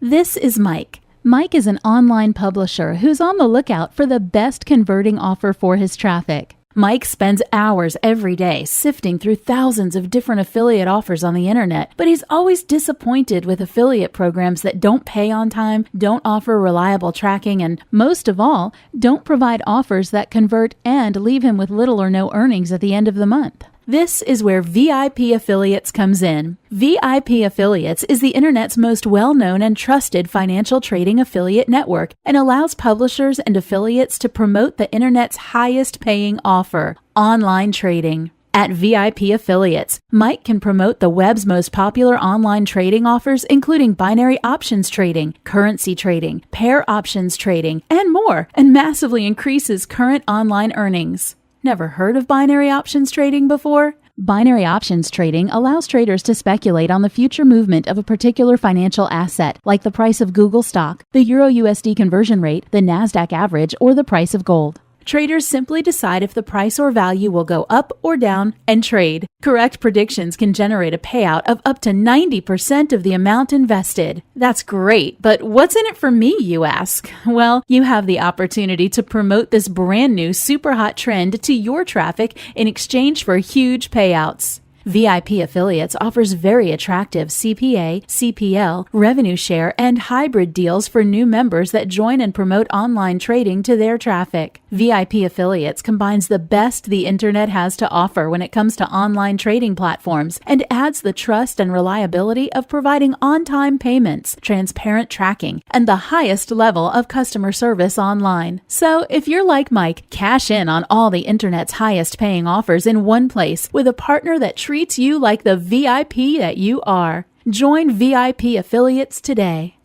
This is Mike. Mike is an online publisher who's on the lookout for the best converting offer for his traffic. Mike spends hours every day sifting through thousands of different affiliate offers on the internet, but he's always disappointed with affiliate programs that don't pay on time, don't offer reliable tracking, and most of all, don't provide offers that convert and leave him with little or no earnings at the end of the month. This is where VIP Affiliates comes in. VIP Affiliates is the internet's most well-known and trusted financial trading affiliate network and allows publishers and affiliates to promote the internet's highest paying offer, online trading. At VIP Affiliates, Mike can promote the web's most popular online trading offers, including binary options trading, currency trading, pair options trading, and more, and massively increases current online earnings. Never heard of binary options trading before? Binary options trading allows traders to speculate on the future movement of a particular financial asset, like the price of Google stock, the Euro-USD conversion rate, the NASDAQ average, or the price of gold. Traders simply decide if the price or value will go up or down and trade. Correct predictions can generate a payout of up to 90% of the amount invested. That's great, but what's in it for me, you ask? Well, you have the opportunity to promote this brand new super hot trend to your traffic in exchange for huge payouts. VIP Affiliates offers very attractive CPA, CPL, revenue share, and hybrid deals for new members that join and promote online trading to their traffic. VIP Affiliates combines the best the internet has to offer when it comes to online trading platforms and adds the trust and reliability of providing on-time payments, transparent tracking, and the highest level of customer service online. So if you're like Mike, cash in on all the internet's highest paying offers in one place with a partner that treats you like the VIP that you are. Join VIP Affiliates today.